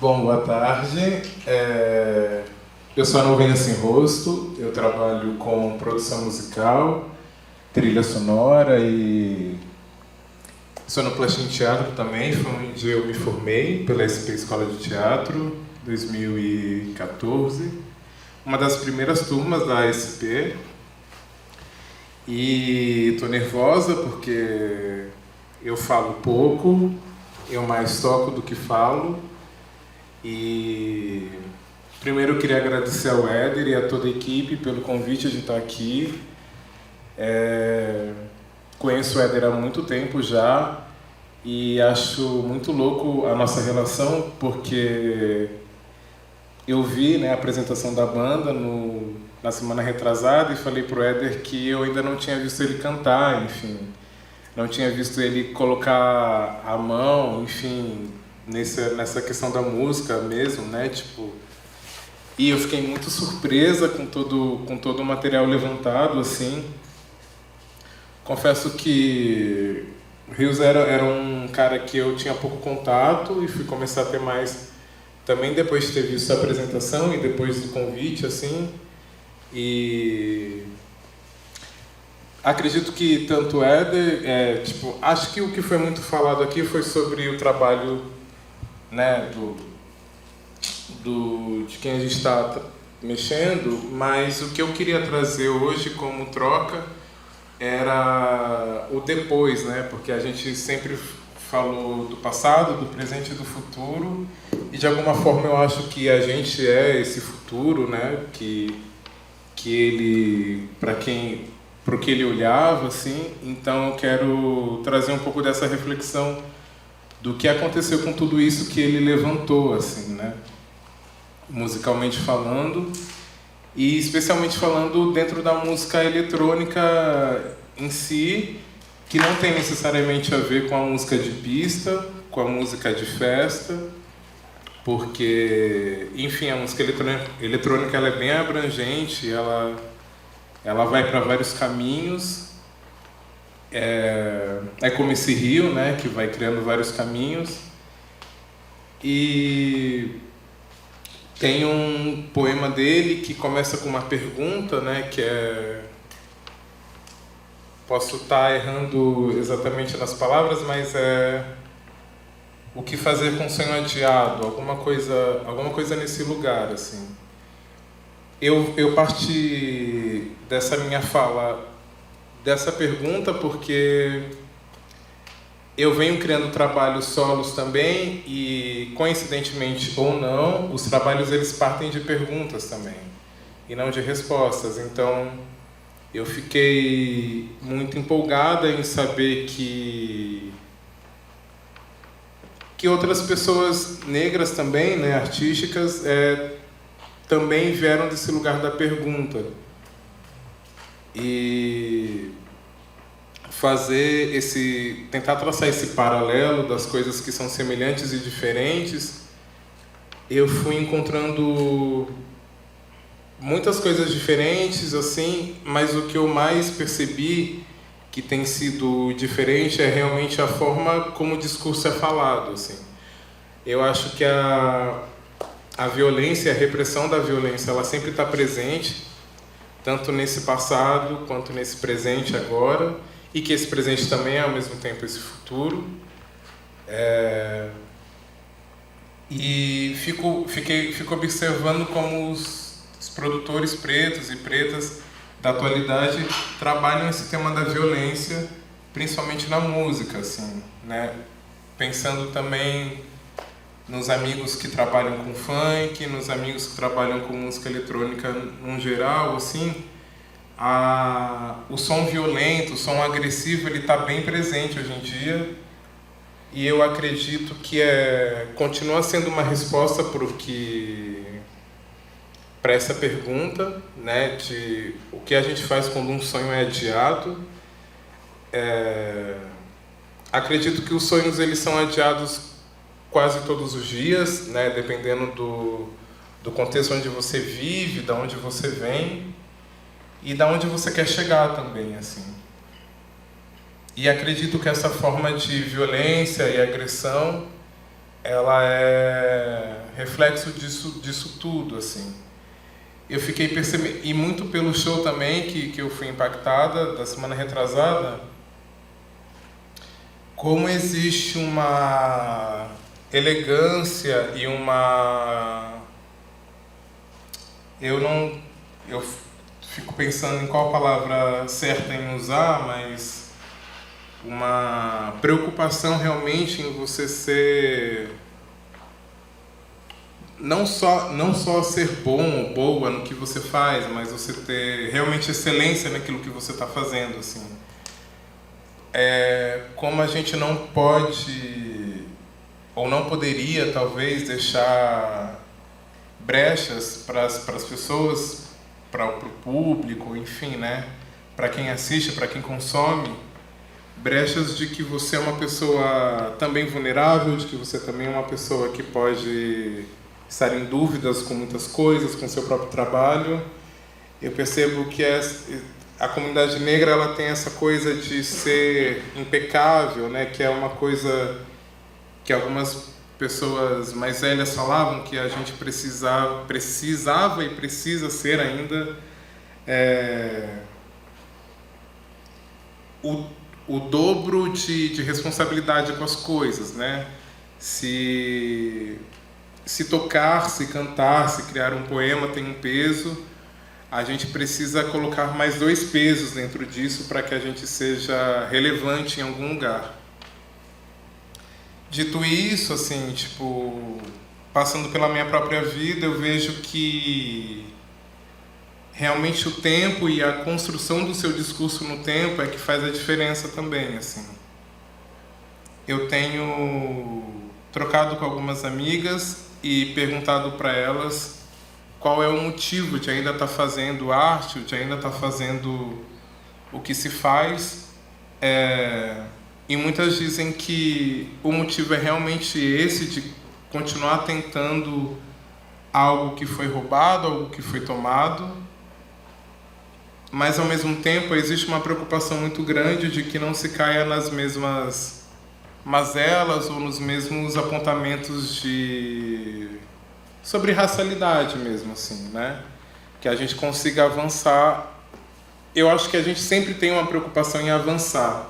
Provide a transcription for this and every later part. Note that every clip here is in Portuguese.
Bom, boa tarde. Eu sou a Novenha Sem Rosto, eu trabalho com produção musical, trilha sonora e sonoplastia em teatro também. Foi onde eu me formei pela SP Escola de Teatro, 2014. Uma das primeiras turmas da SP. E estou nervosa porque eu falo pouco, eu mais toco do que falo. E primeiro eu queria agradecer ao Éder e a toda a equipe pelo convite de estar aqui. Conheço o Éder há muito tempo já e acho muito louco a nossa relação, porque eu vi, a apresentação da banda na semana retrasada e falei pro Éder que eu ainda não tinha visto ele cantar, enfim, não tinha visto ele colocar a mão, enfim, nessa questão da música mesmo, e eu fiquei muito surpresa com todo o material levantado, assim. Confesso que o Rios era um cara que eu tinha pouco contato e fui começar a ter mais também depois de ter visto a apresentação e depois do convite, assim. E acredito que tanto o Éder, acho que o que foi muito falado aqui foi sobre o trabalho, de quem a gente está mexendo, mas o que eu queria trazer hoje como troca era o depois, porque a gente sempre falou do passado, do presente e do futuro, e de alguma forma eu acho que a gente é esse futuro, que ele, para o que ele olhava, assim. Então eu quero trazer um pouco dessa reflexão do que aconteceu com tudo isso que ele levantou, assim, musicalmente falando, e especialmente falando dentro da música eletrônica em si, que não tem necessariamente a ver com a música de pista, com a música de festa, porque, enfim, a música eletrônica ela é bem abrangente, ela vai para vários caminhos. É como esse rio, que vai criando vários caminhos. E tem um poema dele que começa com uma pergunta, que é... Posso estar errando exatamente nas palavras, mas é... O que fazer com o sonho adiado? Alguma coisa nesse lugar, assim. Eu parti dessa minha fala, dessa pergunta, porque eu venho criando trabalhos solos também e, coincidentemente ou não, os trabalhos eles partem de perguntas também e não de respostas. Então eu fiquei muito empolgada em saber que outras pessoas negras também, artísticas, também vieram desse lugar da pergunta. E tentar traçar esse paralelo das coisas que são semelhantes e diferentes, eu fui encontrando muitas coisas diferentes, assim, mas o que eu mais percebi que tem sido diferente é realmente a forma como o discurso é falado, assim. Eu acho que a violência, a repressão da violência, ela sempre está presente, tanto nesse passado quanto nesse presente agora, e que esse presente também é ao mesmo tempo esse futuro. E fico observando como os produtores pretos e pretas da atualidade trabalham esse tema da violência, principalmente na música, assim, pensando também nos amigos que trabalham com funk, nos amigos que trabalham com música eletrônica no geral, assim, o som violento, o som agressivo, ele está bem presente hoje em dia, e eu acredito que continua sendo uma resposta para essa pergunta, de o que a gente faz quando um sonho é adiado. Acredito que os sonhos eles são adiados quase todos os dias, dependendo do contexto onde você vive, de onde você vem e de onde você quer chegar também, assim. E acredito que essa forma de violência e agressão ela é reflexo disso tudo, assim. Eu fiquei percebendo, e muito pelo show também, que eu fui impactada, da semana retrasada, como existe uma elegância e uma... Eu fico pensando em qual palavra certa em usar, mas uma preocupação realmente em você ser... Não só ser bom ou boa no que você faz, mas você ter realmente excelência naquilo que você está fazendo, assim. Como a gente não pode, ou não poderia, talvez, deixar brechas para as pessoas, para o público, enfim, né? Para quem assiste, para quem consome, brechas de que você é uma pessoa também vulnerável, de que você também é uma pessoa que pode estar em dúvidas com muitas coisas, com seu próprio trabalho. Eu percebo que a comunidade negra, ela tem essa coisa de ser impecável, né? Que é uma coisa que algumas pessoas mais velhas falavam, que a gente precisava e precisa ser ainda o dobro de responsabilidade com as coisas, né? Se tocar, se cantar, se criar um poema tem um peso, a gente precisa colocar mais 2 pesos dentro disso para que a gente seja relevante em algum lugar. Dito isso, assim, tipo, passando pela minha própria vida, eu vejo que realmente o tempo e a construção do seu discurso no tempo é que faz a diferença também, assim. Eu tenho trocado com algumas amigas e perguntado para elas qual é o motivo de ainda estar fazendo arte, de ainda estar fazendo o que se faz. E muitas dizem que o motivo é realmente esse, de continuar tentando algo que foi roubado, algo que foi tomado, mas ao mesmo tempo existe uma preocupação muito grande de que não se caia nas mesmas mazelas ou nos mesmos apontamentos sobre racialidade mesmo, assim, né? Que a gente consiga avançar. Eu acho que a gente sempre tem uma preocupação em avançar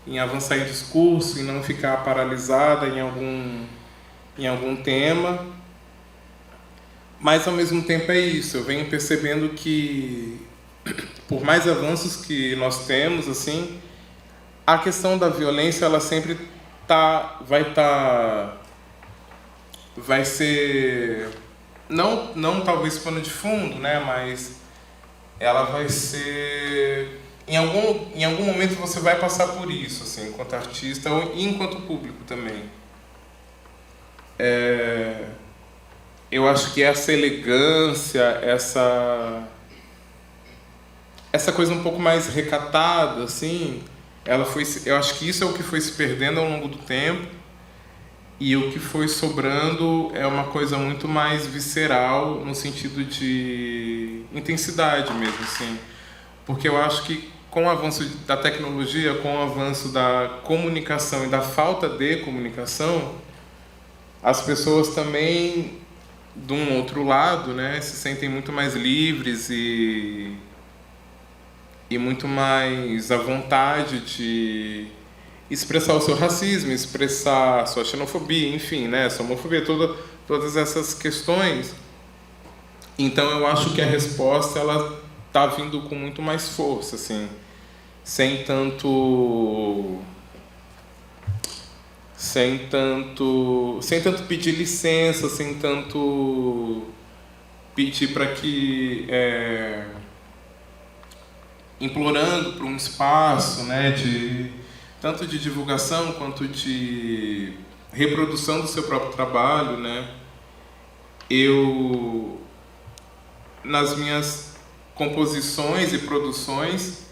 em discurso, em não ficar paralisada em algum tema, mas ao mesmo tempo é isso. Eu venho percebendo que, por mais avanços que nós temos, assim, a questão da violência, ela sempre vai ser, não talvez pano de fundo, né, mas ela vai ser, em algum momento você vai passar por isso, assim, enquanto artista e enquanto público também. Eu acho que essa elegância, essa coisa um pouco mais recatada, assim, eu acho que isso é o que foi se perdendo ao longo do tempo, e o que foi sobrando é uma coisa muito mais visceral, no sentido de intensidade mesmo, assim. Porque eu acho que com o avanço da tecnologia, com o avanço da comunicação e da falta de comunicação, as pessoas também, de um outro lado, né, se sentem muito mais livres e muito mais à vontade de expressar o seu racismo, expressar a sua xenofobia, enfim, né, sua homofobia, todas essas questões. Então eu acho que a resposta, ela tá vindo com muito mais força, assim, sem tanto pedir licença, sem tanto pedir para que implorando por um espaço, né, tanto de divulgação quanto de reprodução do seu próprio trabalho, né. Eu, nas minhas composições e produções,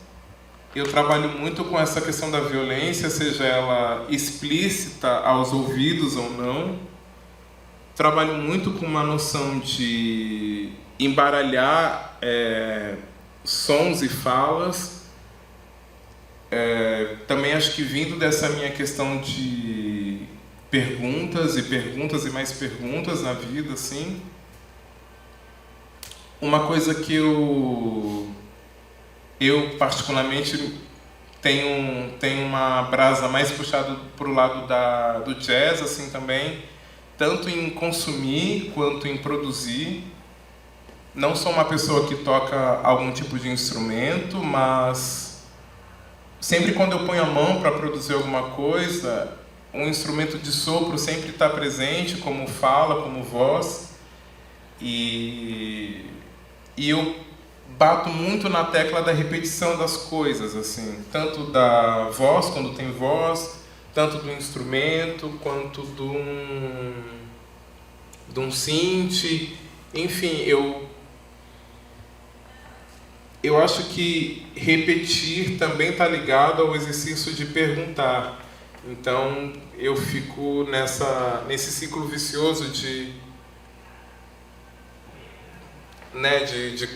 eu trabalho muito com essa questão da violência, seja ela explícita aos ouvidos ou não. Trabalho muito com uma noção de embaralhar sons e falas. Também acho que vindo dessa minha questão de perguntas e perguntas e mais perguntas na vida, assim. Uma coisa que eu particularmente tenho uma brasa mais puxada para o lado do jazz, assim, também, tanto em consumir quanto em produzir. Não sou uma pessoa que toca algum tipo de instrumento, mas sempre quando eu ponho a mão para produzir alguma coisa, um instrumento de sopro sempre está presente, como fala, como voz. E eu bato muito na tecla da repetição das coisas, assim, tanto da voz, quando tem voz, tanto do instrumento, quanto de um synth. Enfim, eu acho que repetir também está ligado ao exercício de perguntar. Então, eu fico nesse ciclo vicioso de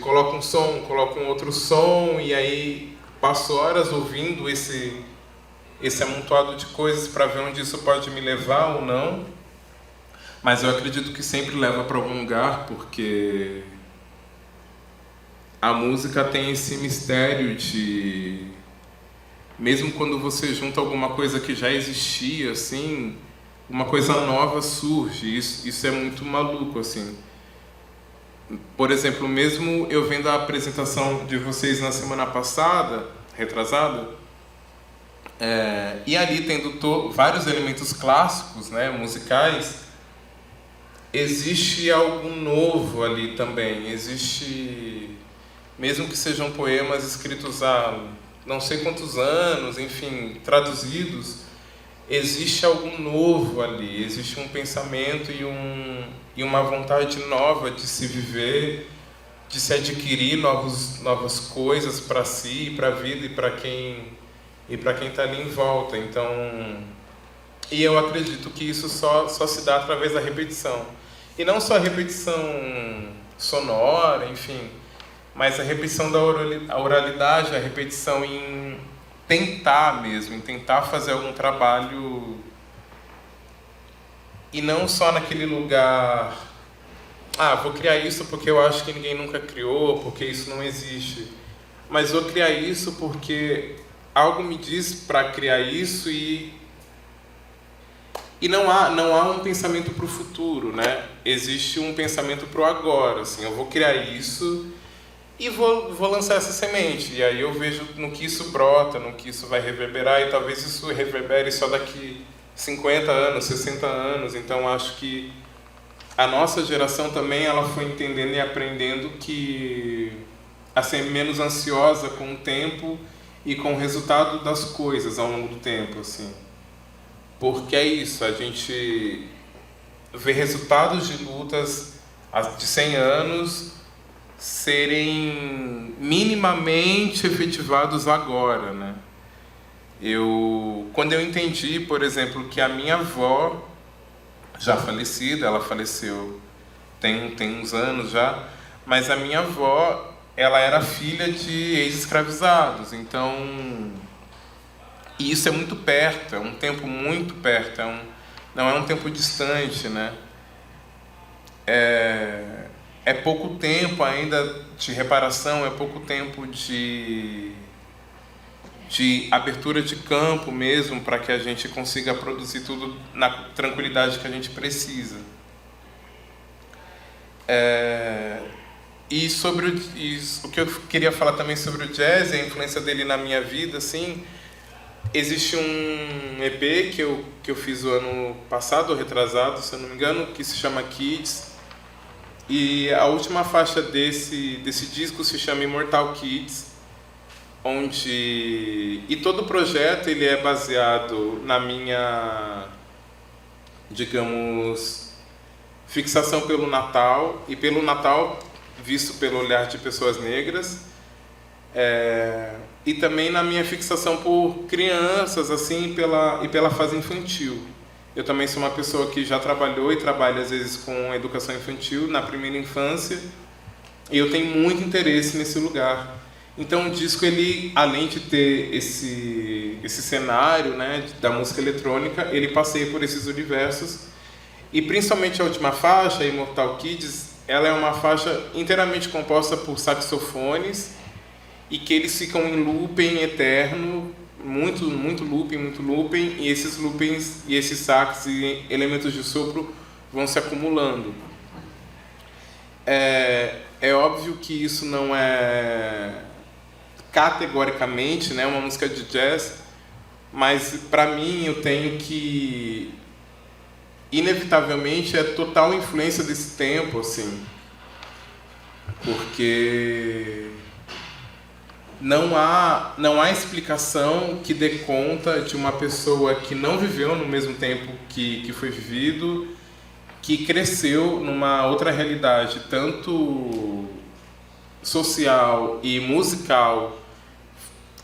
coloca um som, coloca um outro som, e aí passo horas ouvindo esse amontoado de coisas para ver onde isso pode me levar ou não. Mas eu acredito que sempre leva para algum lugar, porque a música tem esse mistério de, mesmo quando você junta alguma coisa que já existia, assim, uma coisa nova surge. Isso é muito maluco, assim. Por exemplo, mesmo eu vendo a apresentação de vocês na semana passada, retrasada, e ali tendo vários elementos clássicos, né, musicais, existe algo novo ali também. Existe, mesmo que sejam poemas escritos há não sei quantos anos, enfim, traduzidos, existe algo novo ali, existe um pensamento e uma vontade nova de se viver, de se adquirir novas coisas para si, para a vida e para quem está ali em volta. Então, e eu acredito que isso só se dá através da repetição. E não só a repetição sonora, enfim, mas a repetição da oralidade, a repetição em tentar mesmo, em tentar fazer algum trabalho, e não só naquele lugar, vou criar isso porque eu acho que ninguém nunca criou, porque isso não existe, mas vou criar isso porque algo me diz para criar isso, e não há um pensamento para o futuro, né? Existe um pensamento para o agora, assim, eu vou criar isso e vou lançar essa semente, e aí eu vejo no que isso brota, no que isso vai reverberar, e talvez isso reverbere só daqui 50 anos, 60 anos. Então acho que a nossa geração também, ela foi entendendo e aprendendo a ser menos ansiosa com o tempo e com o resultado das coisas ao longo do tempo, assim. Porque é isso, a gente vê resultados de lutas de 100 anos serem minimamente efetivados agora, né? Quando eu entendi, por exemplo, que a minha avó, já falecida, ela faleceu tem uns anos já, mas a minha avó, ela era filha de ex-escravizados, então, e isso é muito perto, é um tempo muito perto, não é um tempo distante, né? É pouco tempo ainda de reparação, é pouco tempo de abertura de campo mesmo, para que a gente consiga produzir tudo na tranquilidade que a gente precisa. E sobre o que eu queria falar também sobre o jazz, a influência dele na minha vida, assim, existe um EP que eu fiz o ano passado, ou retrasado, se eu não me engano, que se chama Kids. E a última faixa desse disco se chama Immortal Kids, e todo o projeto ele é baseado na minha, digamos, fixação pelo Natal, e pelo Natal visto pelo olhar de pessoas negras, e também na minha fixação por crianças, assim, e pela fase infantil. Eu também sou uma pessoa que já trabalhou e trabalha às vezes com educação infantil na primeira infância, e eu tenho muito interesse nesse lugar. Então o disco, ele, além de ter esse cenário, né, da música eletrônica, ele passeia por esses universos. E principalmente a última faixa, Immortal Kids, ela é uma faixa inteiramente composta por saxofones e que eles ficam em looping eterno, muito looping, e esses loopings e esses sax e elementos de sopro vão se acumulando. É óbvio que isso não é categoricamente, né, uma música de jazz, mas para mim eu tenho que, inevitavelmente, é total influência desse tempo, assim, porque não há explicação que dê conta de uma pessoa que não viveu no mesmo tempo que foi vivido, que cresceu numa outra realidade, tanto social e musical,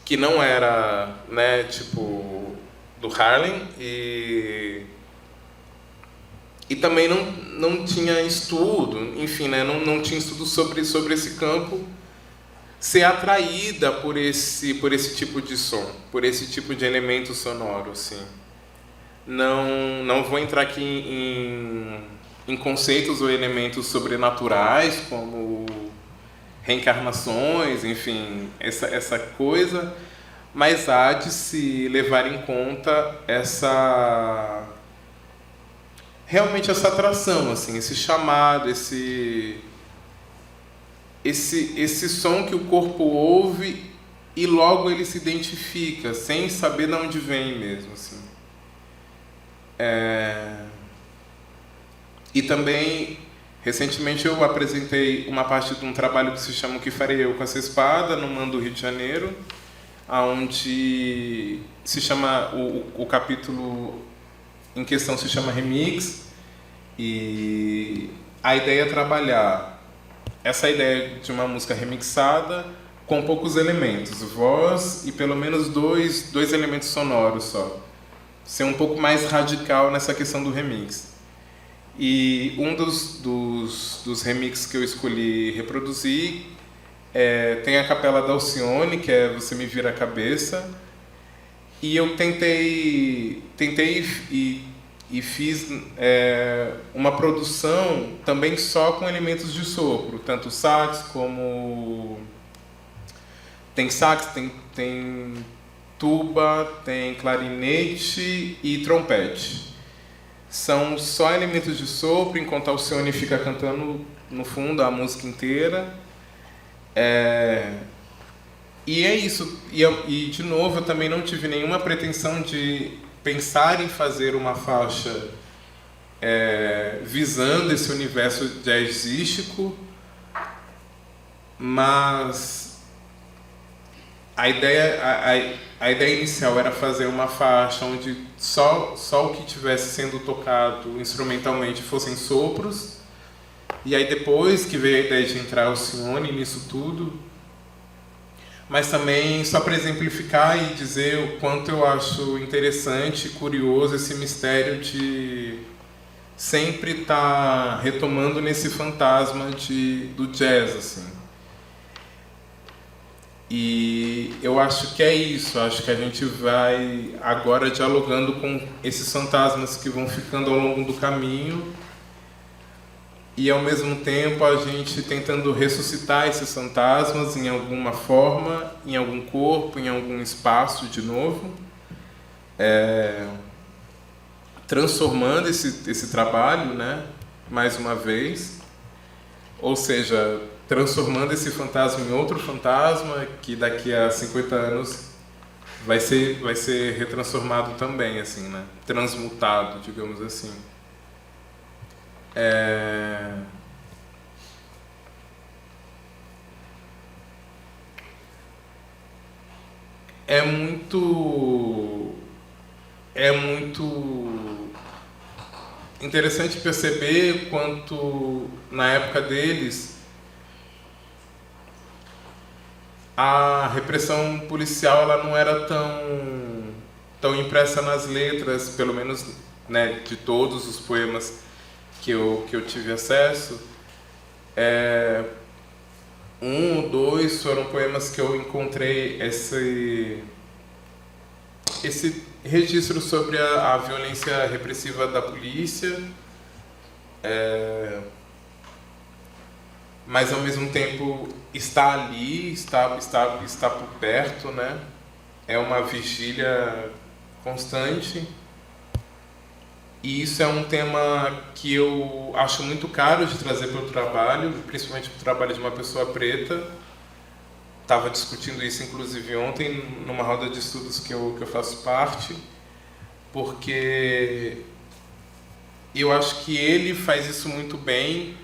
que não era, né, tipo, do Harlem, e também não tinha estudo, enfim, né, não tinha estudo sobre esse campo, ser atraída por esse tipo de som, por esse tipo de elemento sonoro, assim. Não vou entrar aqui em conceitos ou elementos sobrenaturais, como reencarnações, enfim, essa coisa, mas há de se levar em conta realmente essa atração, assim, esse chamado, esse som que o corpo ouve e logo ele se identifica, sem saber de onde vem mesmo, assim. E também, recentemente, eu apresentei uma parte de um trabalho que se chama O Que Farei Eu Com Essa Espada, no MAN do Rio de Janeiro, onde se chama, o capítulo em questão se chama Remix, e a ideia é trabalhar essa ideia de uma música remixada com poucos elementos, voz e pelo menos dois elementos sonoros só. Ser um pouco mais radical nessa questão do remix. E um dos remixes que eu escolhi reproduzir tem a capela da Alcione, que é Você Me Vira a Cabeça, e eu tentei e fiz uma produção também só com elementos de sopro, tanto sax como... Tem sax, tem tuba, tem clarinete e trompete. São só elementos de sopro, enquanto a Alcione fica cantando no fundo a música inteira. E é isso. E de novo, eu também não tive nenhuma pretensão de pensar em fazer uma faixa visando esse universo jazzístico, mas a ideia inicial era fazer uma faixa onde só o que estivesse sendo tocado instrumentalmente fossem sopros, e aí depois que veio a ideia de entrar Alcione nisso tudo, mas também só para exemplificar e dizer o quanto eu acho interessante e curioso esse mistério de sempre estar retomando nesse fantasma do jazz, assim. E eu acho que é isso, acho que a gente vai agora dialogando com esses fantasmas que vão ficando ao longo do caminho e ao mesmo tempo a gente tentando ressuscitar esses fantasmas em alguma forma, em algum corpo, em algum espaço de novo, transformando esse trabalho, né, mais uma vez, ou seja, transformando esse fantasma em outro fantasma que daqui a 50 anos vai ser retransformado também, assim, né, transmutado, digamos assim. É muito interessante perceber quanto na época deles a repressão policial ela não era tão impressa nas letras, pelo menos, né, de todos os poemas que eu tive acesso. um ou dois foram poemas que eu encontrei esse registro sobre a violência repressiva da polícia, mas ao mesmo tempo está ali, está por perto, né? É uma vigília constante. E isso é um tema que eu acho muito caro de trazer para o trabalho, principalmente para o trabalho de uma pessoa preta. Estava discutindo isso, inclusive, ontem, numa roda de estudos que eu faço parte, porque eu acho que ele faz isso muito bem,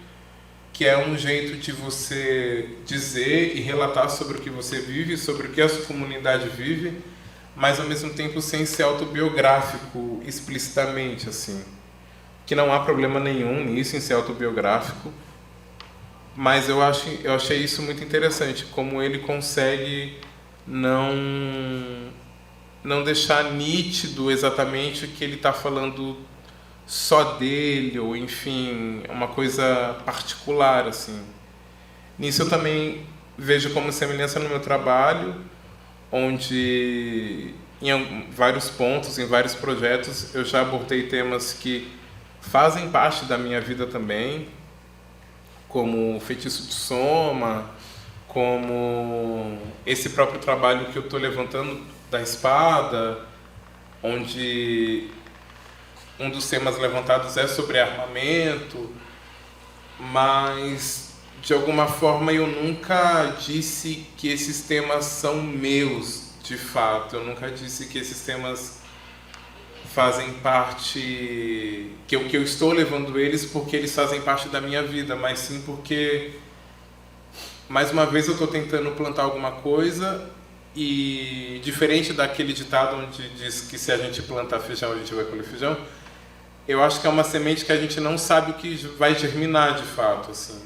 que é um jeito de você dizer e relatar sobre o que você vive, sobre o que a sua comunidade vive, mas ao mesmo tempo sem ser autobiográfico explicitamente, assim. Que não há problema nenhum nisso, em ser autobiográfico, mas eu achei isso muito interessante, como ele consegue não deixar nítido exatamente que ele está falando só dele, ou enfim, uma coisa particular, assim. Nisso eu também vejo como semelhança no meu trabalho, onde em vários pontos, em vários projetos, eu já abordei temas que fazem parte da minha vida também, como o Feitiço de Soma, como esse próprio trabalho que eu estou levantando da espada, onde um dos temas levantados é sobre armamento, mas de alguma forma eu nunca disse que esses temas são meus, de fato. Eu nunca disse que esses temas fazem parte, que eu estou levando eles porque eles fazem parte da minha vida, mas sim porque, mais uma vez, eu estou tentando plantar alguma coisa e, diferente daquele ditado onde diz que se a gente plantar feijão, a gente vai colher feijão, eu acho que é uma semente que a gente não sabe o que vai germinar de fato, assim.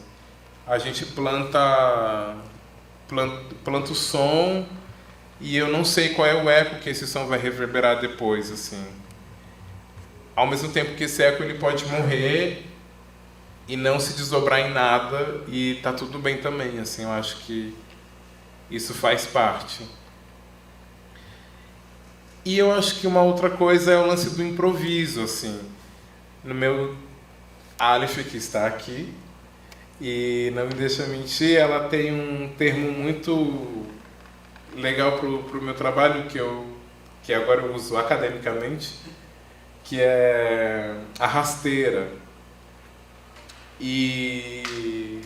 A gente planta o som e eu não sei qual é o eco que esse som vai reverberar depois, assim. Ao mesmo tempo que esse eco ele pode morrer e não se desdobrar em nada, e tá tudo bem também, assim. Eu acho que isso faz parte. E eu acho que uma outra coisa é o lance do improviso, assim. No meu Aleph, que está aqui, e não me deixa mentir, ela tem um termo muito legal pro meu trabalho, que agora eu uso academicamente, que é a rasteira. E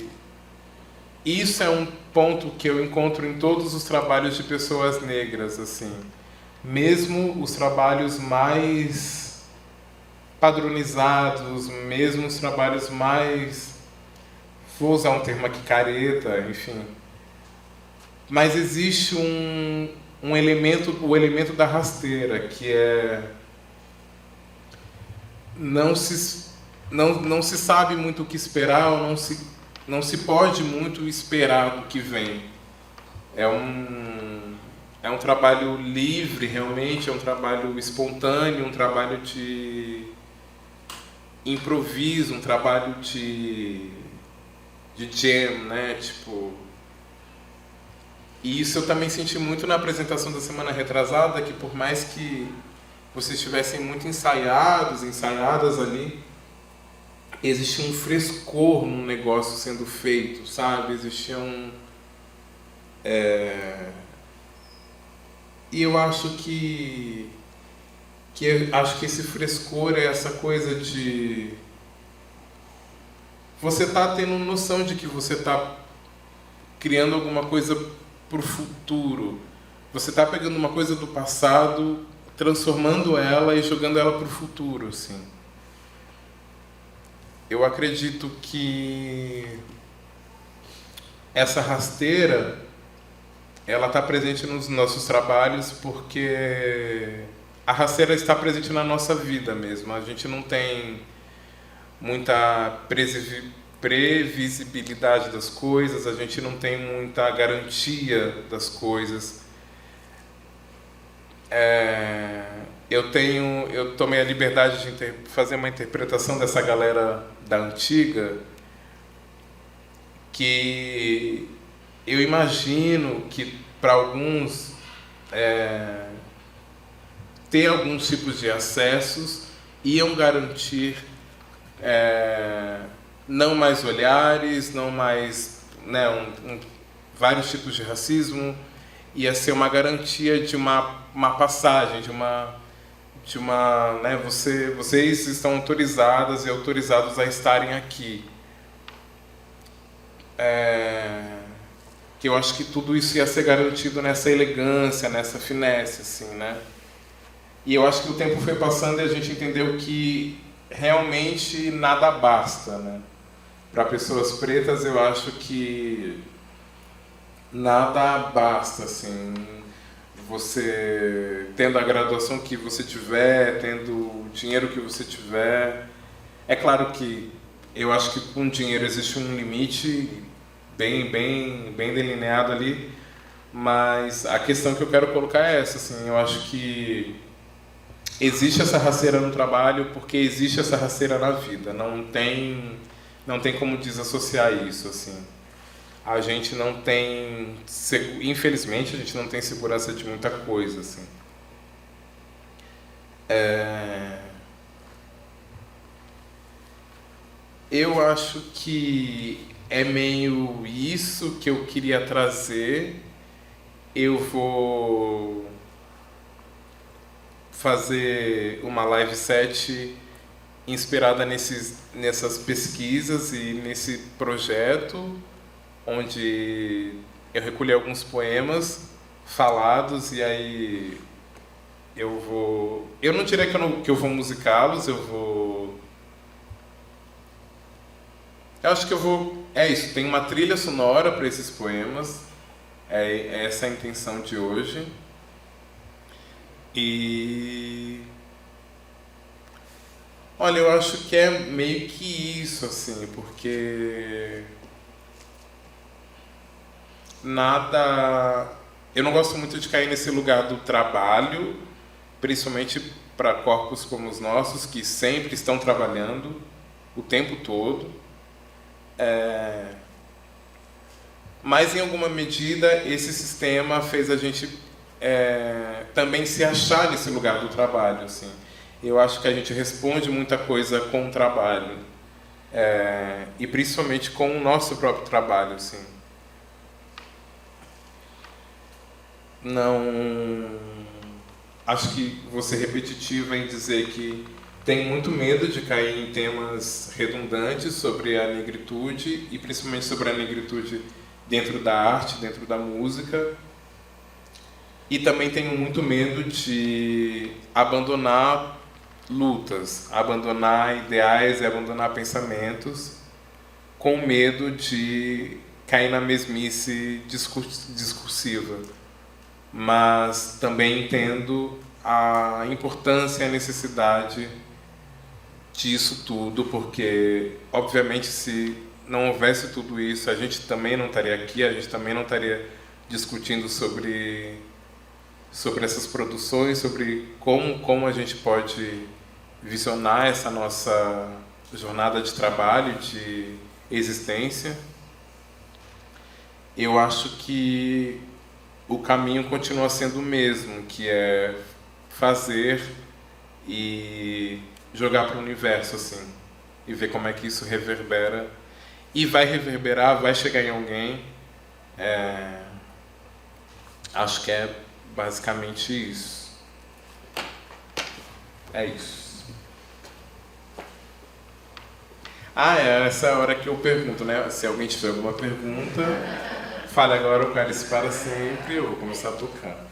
isso é um ponto que eu encontro em todos os trabalhos de pessoas negras, assim. Mesmo os trabalhos mais padronizados, mesmo os trabalhos mais, vou usar um termo aqui, careta, enfim. Mas existe um elemento, o elemento da rasteira, que é não se sabe muito o que esperar, ou não se pode muito esperar do que vem. É um trabalho livre, realmente, é um trabalho espontâneo, um trabalho de improviso, um trabalho de jam, né? Tipo, e isso eu também senti muito na apresentação da semana retrasada, que por mais que vocês estivessem muito ensaiadas ali, existia um frescor no negócio sendo feito, sabe? Existia e eu acho que esse frescor é essa coisa de você tá tendo noção de que você tá criando alguma coisa pro futuro. Você tá pegando uma coisa do passado, transformando ela e jogando ela pro futuro, assim. Eu acredito que essa rasteira, ela está presente nos nossos trabalhos porque a rasteira está presente na nossa vida mesmo. A gente não tem muita previsibilidade das coisas, a gente não tem muita garantia das coisas. Eu tomei a liberdade de fazer uma interpretação dessa galera da antiga, que eu imagino que para alguns ter alguns tipos de acessos iam garantir não mais olhares, não mais, né, vários tipos de racismo, ia ser uma garantia de uma passagem, né, vocês estão autorizadas e autorizados a estarem aqui. Que eu acho que tudo isso ia ser garantido nessa elegância, nessa finesse, assim, né? E eu acho que o tempo foi passando e a gente entendeu que realmente nada basta, né? Para pessoas pretas, eu acho que nada basta, assim. Você tendo a graduação que você tiver, tendo o dinheiro que você tiver. É claro que eu acho que com dinheiro existe um limite bem delineado ali, mas a questão que eu quero colocar é essa, assim, eu acho que existe essa rasteira no trabalho porque existe essa rasteira na vida, não tem como desassociar isso, assim. A gente não tem, infelizmente, a gente não tem segurança de muita coisa, assim. Eu acho que é meio isso que eu queria trazer. Eu vou fazer uma live set inspirada nessas pesquisas e nesse projeto, onde eu recolhi alguns poemas falados e aí eu não diria que eu vou musicá-los, eu acho que é isso, tem uma trilha sonora para esses poemas, é essa a intenção de hoje. E olha, eu acho que é meio que isso, assim, porque eu não gosto muito de cair nesse lugar do trabalho, principalmente para corpos como os nossos, que sempre estão trabalhando o tempo todo. Mas, em alguma medida, esse sistema fez a gente também se achar nesse lugar do trabalho, assim. Eu acho que a gente responde muita coisa com o trabalho, e principalmente com o nosso próprio trabalho, assim. Não acho que vou ser repetitiva em dizer que tenho muito medo de cair em temas redundantes sobre a negritude e principalmente sobre a negritude dentro da arte, dentro da música. E também tenho muito medo de abandonar lutas, abandonar ideais e abandonar pensamentos com medo de cair na mesmice discursiva. Mas também entendo a importância e a necessidade disso tudo, porque, obviamente, se não houvesse tudo isso, a gente também não estaria aqui, a gente também não estaria discutindo sobre essas produções, sobre como a gente pode visionar essa nossa jornada de trabalho, de existência. Eu acho que o caminho continua sendo o mesmo, que é fazer e jogar para o universo, assim, e ver como é que isso reverbera. E vai reverberar, vai chegar em alguém. Acho que é basicamente isso. É isso. Essa é a hora que eu pergunto, né? Se alguém tiver alguma pergunta, fale agora o cálice para sempre, eu vou começar a tocar.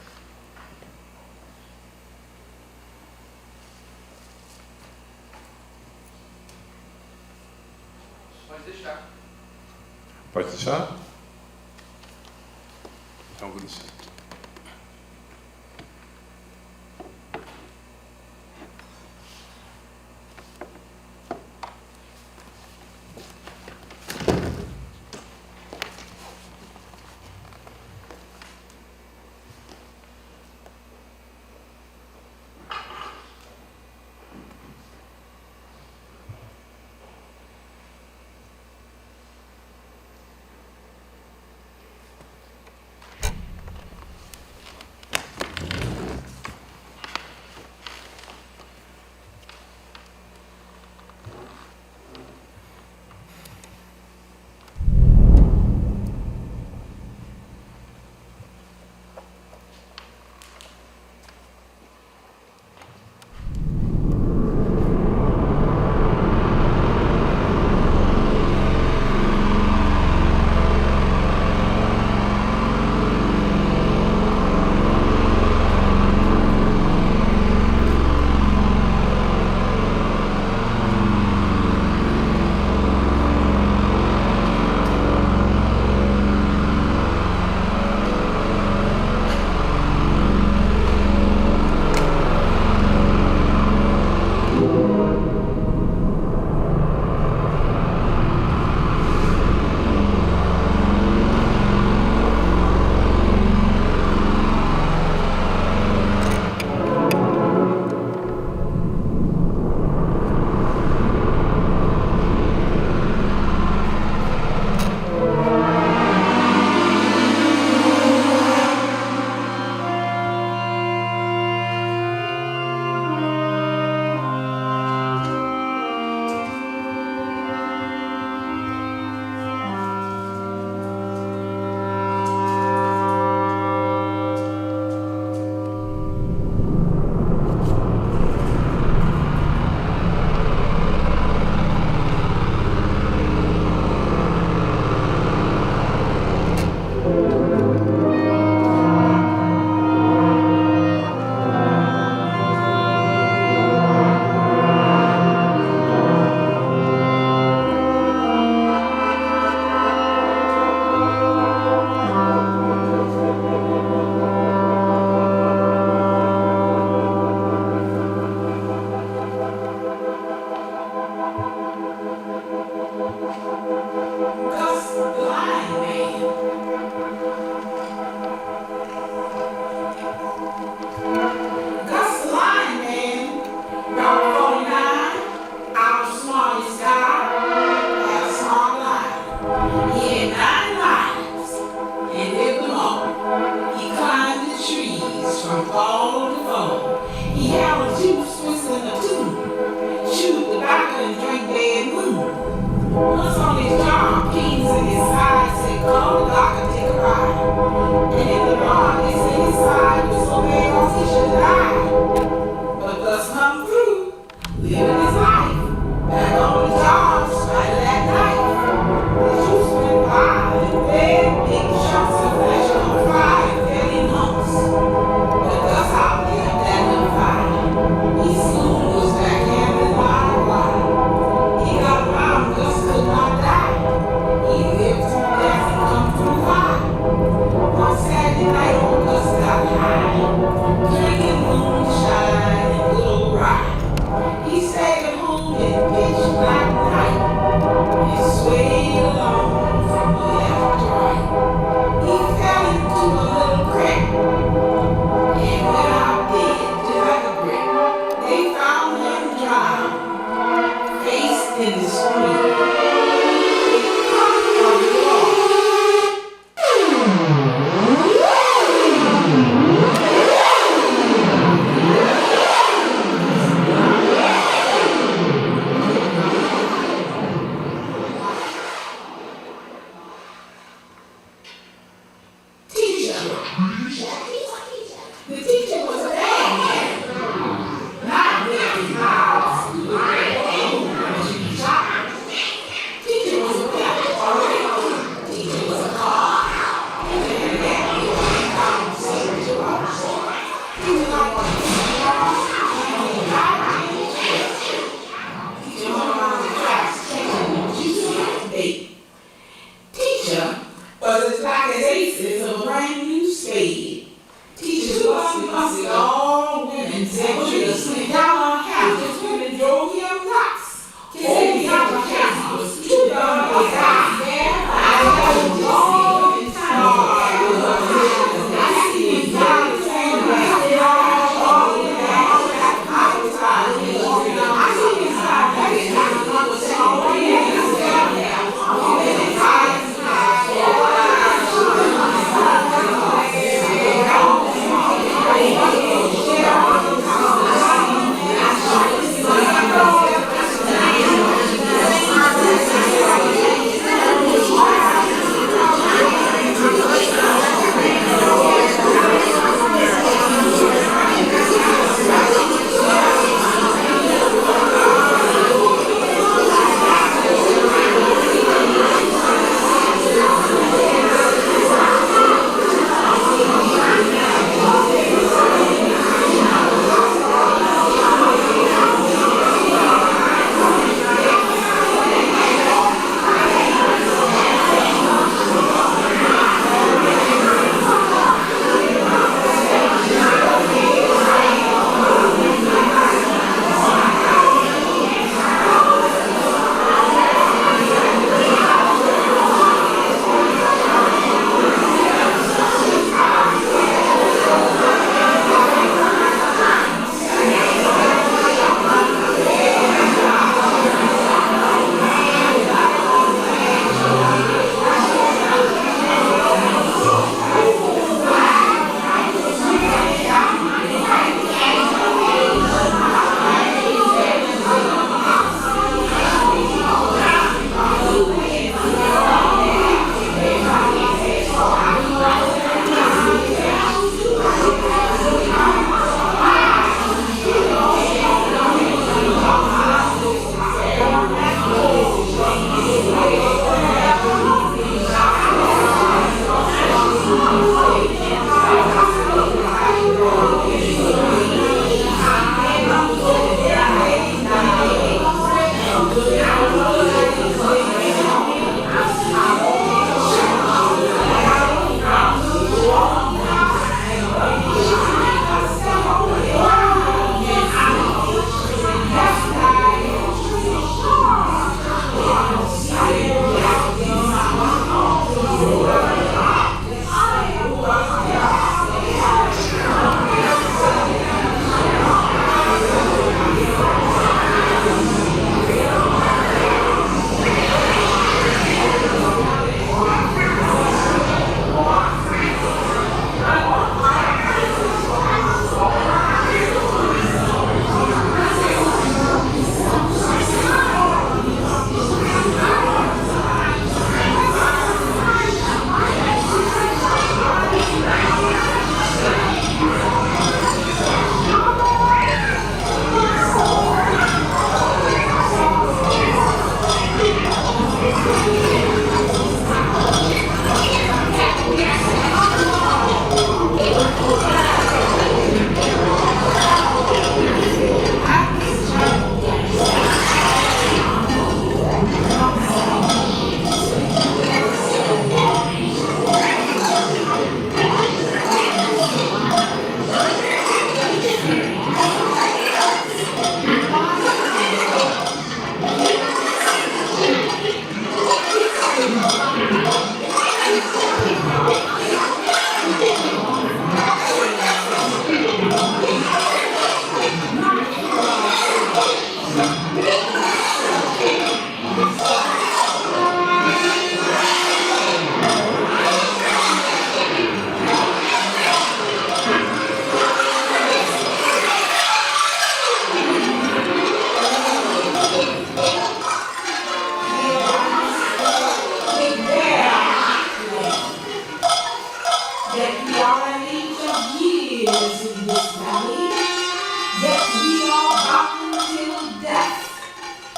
Pode deixar. Pode deixar? Então vou deixar.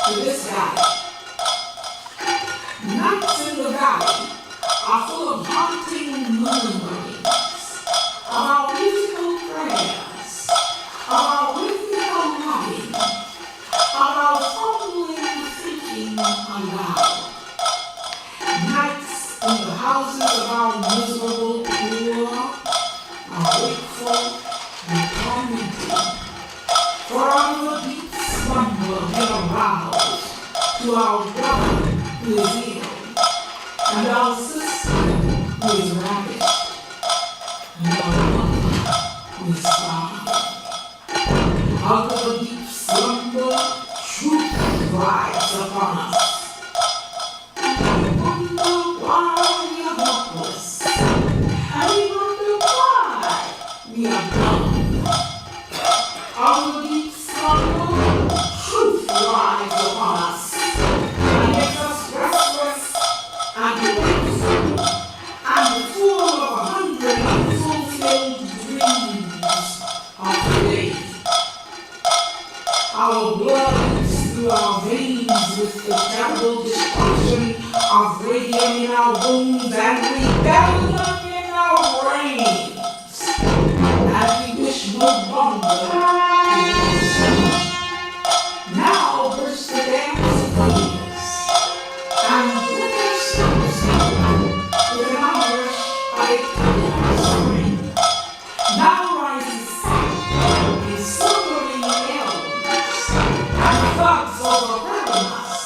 to this valley. Nights in the valley are full of haunting murmurings of our musical prayers, of our rhythmical humming, of our fumbling thinking aloud. Nights in the houses of our miserable poor are wakeful and tormenting, for our deep slumber been aroused to our brother who is ill, and our sister who is ravished, and our mother who is starved. Out of a deep slumber, truth rides upon us. We wonder why we are helpless, and we wonder why we are dumb. Out of a deep slumber, truth rides upon us, and makes us restless and wakeful, and full of 100 unfulfilled dreams of the day. Our blood is through our veins with the terrible destruction of radium in our bones and rebellion in our brains. And we wish no longer to be asleep. Now burst the dance flames, and winter snows with an onrush of a clear spring. Now rises sound in slumbering elms, and thuds overwhelm us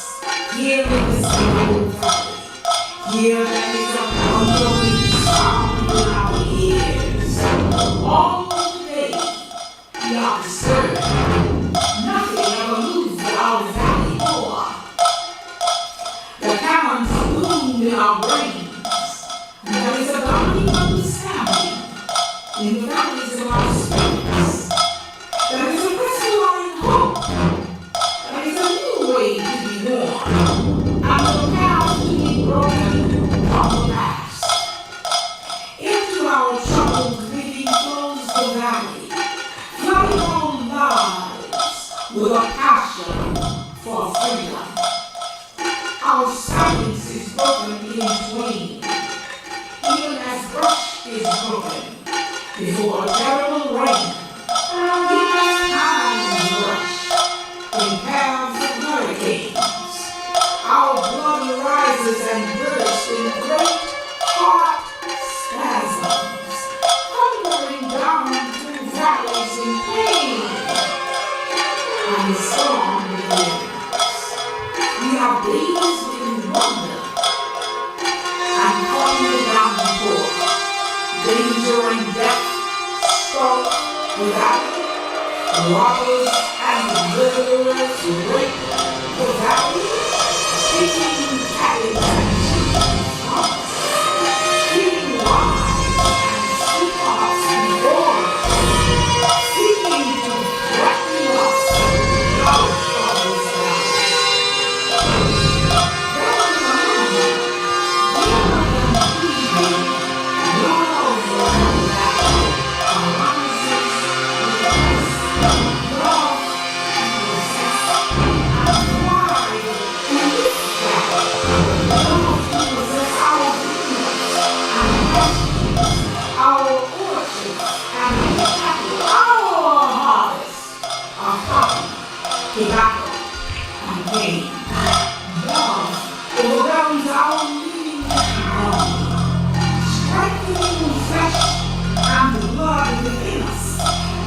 here in the single valley. Here there is a thundering sound in our ears. All day we are disturbed. Nothing ever moves our valley more. The cannons boom in our brains, and there is a dawning understanding in the valleys of our spirits. There is a crystalline hope. There is a new way to be born, and the path to be broken from the past. Into our troubled living flows the valley, flooding our lives with a passion for freedom. Our silence is broken in twain, even as brush is broken before a terrible rain. Even as times rush in paths of hurricanes, our blood rises and bursts in great heart spasms, thundering down through valleys in pain. And the storm begins. We are dazed in wonder and calling the downpour. Danger and death stalk the valley. Robbers and murderers rape the valley, taking cabins and cheap trunks, killing wives and sweethearts before us, seeking to threaten us out of this valley. There is a moment, dearer than breathing, love around that arises with us. Love and possess and thrive in this valley. Love to possess our vineyards and vegetables, our orchards and cattle, our harvest of cotton, tobacco, and cane. Love overwhelms our living body, strengthening flesh and blood within us,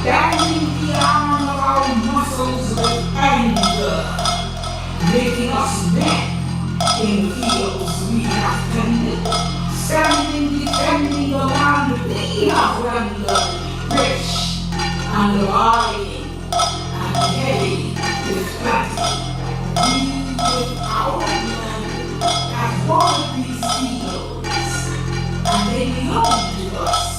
bending the arm of our muscles with anger, making us men in the fields we have tended, standing defending the land we have rendered rich and abiding and heavy with plenty. We with our blood have watered these fields, and they belong to us.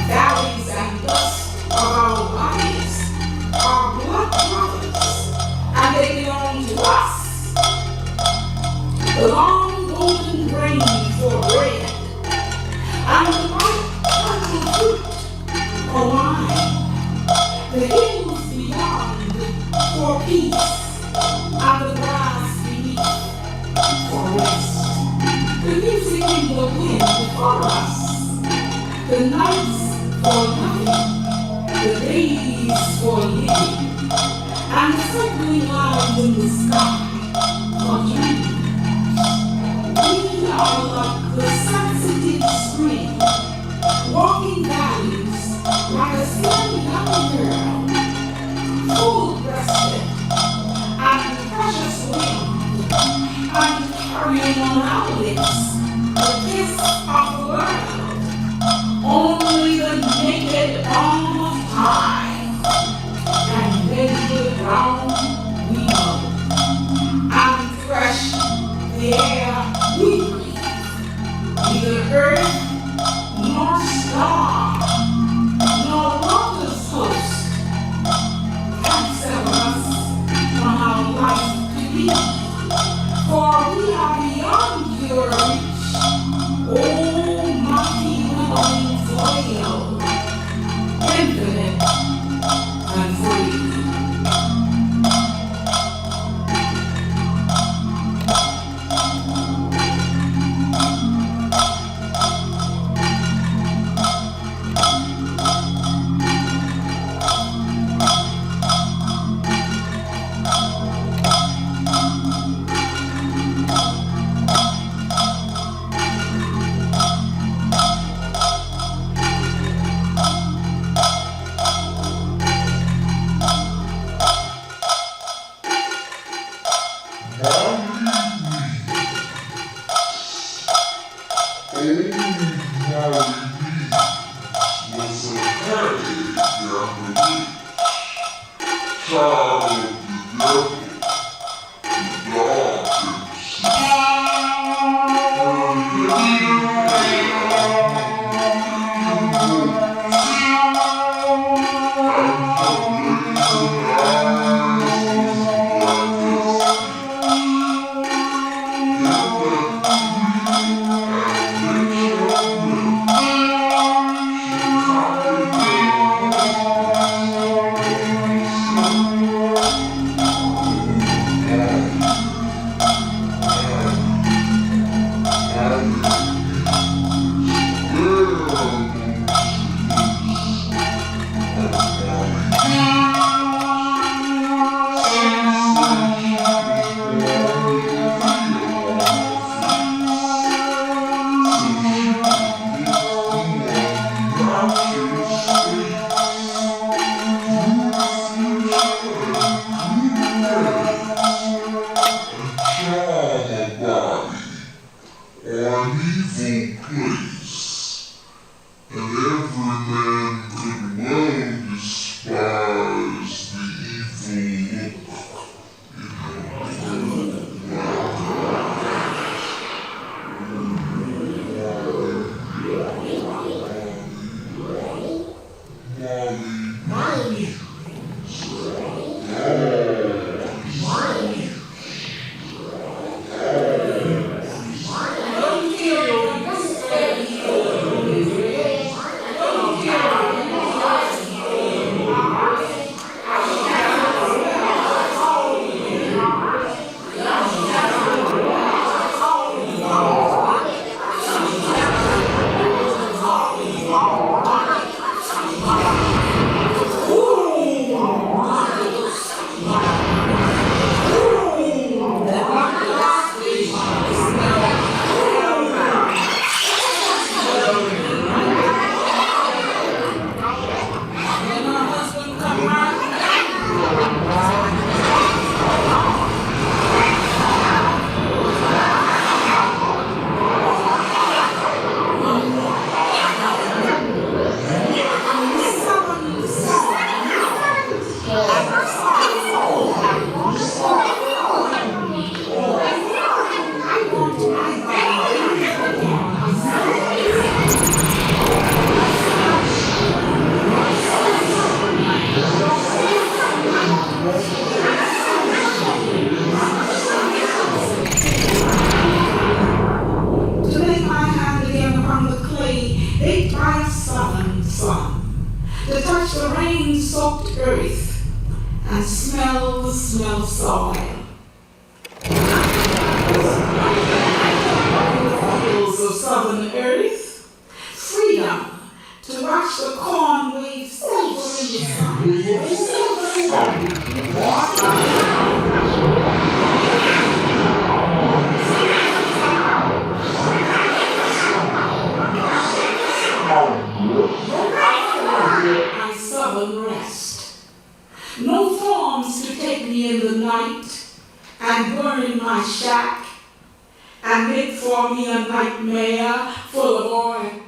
Valleys and dust of our bodies are blood brothers, and they belong to us. The long golden grain for bread, and the ripe purple fruit for wine. The hills beyond for peace, and the grass beneath for rest. The music in the wind for us, the nights for nothing, the days for living, and the circling lines in the sky for dreams. We are like the sensitive spring, walking valleys like a slim young girl, full-breasted and precious winged, and carrying on our lips the kiss of the world. Only the naked arm of time can bend the ground we know and fresh the air we breathe. Neither earth nor star nor water's host can sever us from our life to be. For we are beyond your reach, oh mighty willing flail, infinite and free. and smell the smell of soil. Fields of southern earth, freedom to watch the corn wave silver in the sun. My southern rest. No forms to take me in the night and burn in my shack and make for me a nightmare full of oil.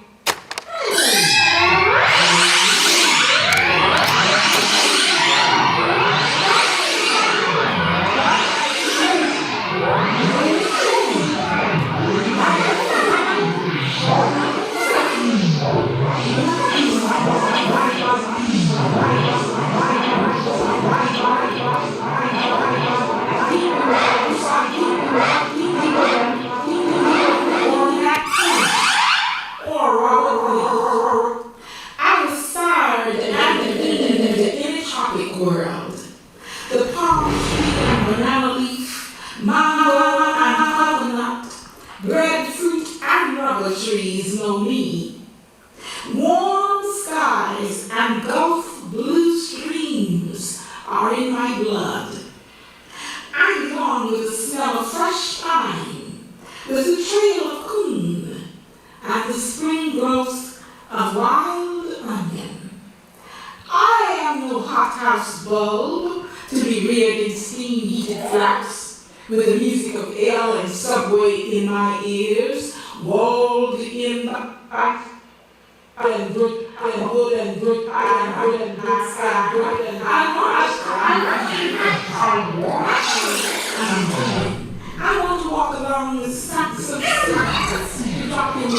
I was tired and in the inner tropic world. The palm tree and banana leaf, mango and coconut, breadfruit and rubber trees know me. Warm skies and Gulf blue streams are in my blood. I belong with the smell of fresh pine, with the trail of coon, and the spring growth of wild onion. I am no hothouse bulb to be reared in steam-heated flats, with the music of ale and Subway in my ears, walled in by and brick and wood and brick and wood and bricks and brick and I want to walk along with sacks of seeds, dropping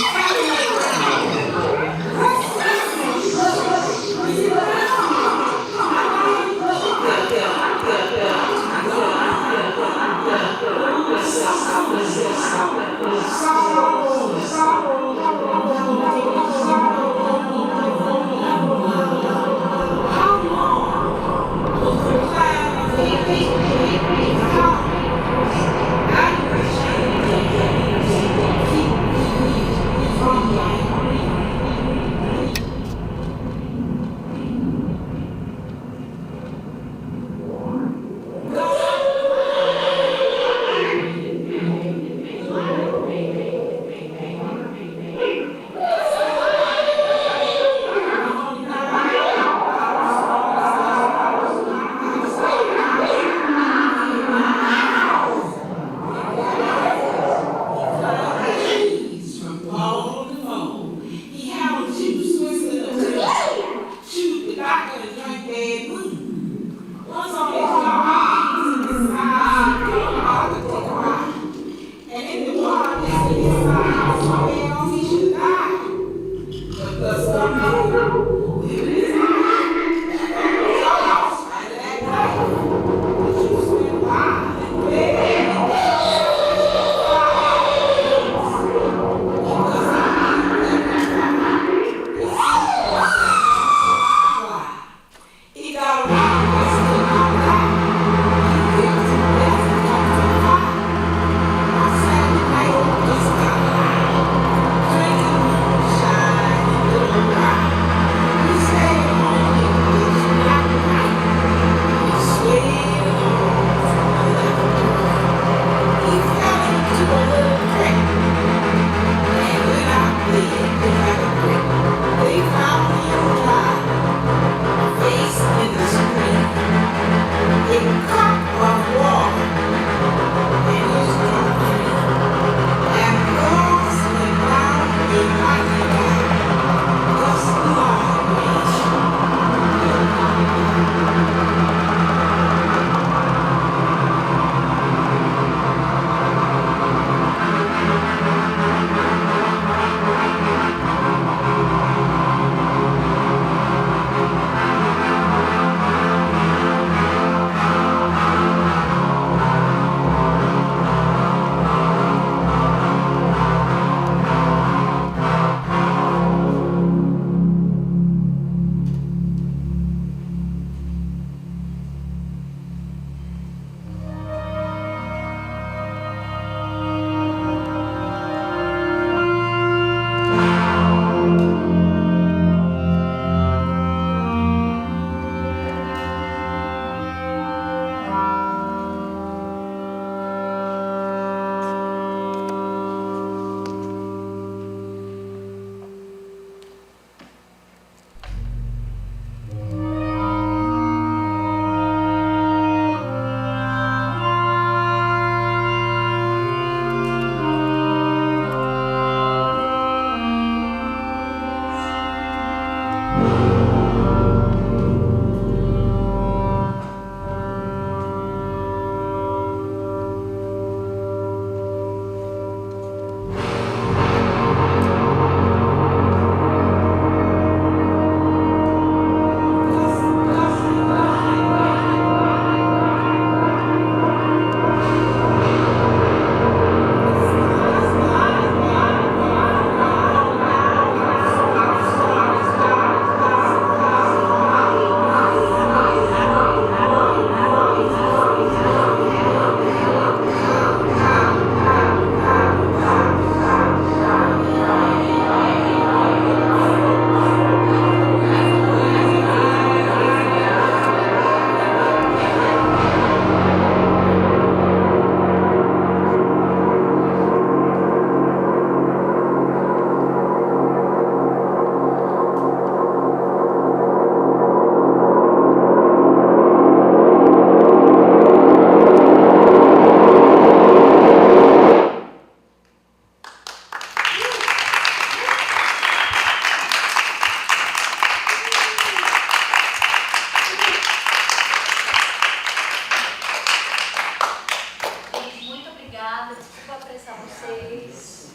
atenção vocês.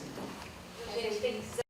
A gente tem que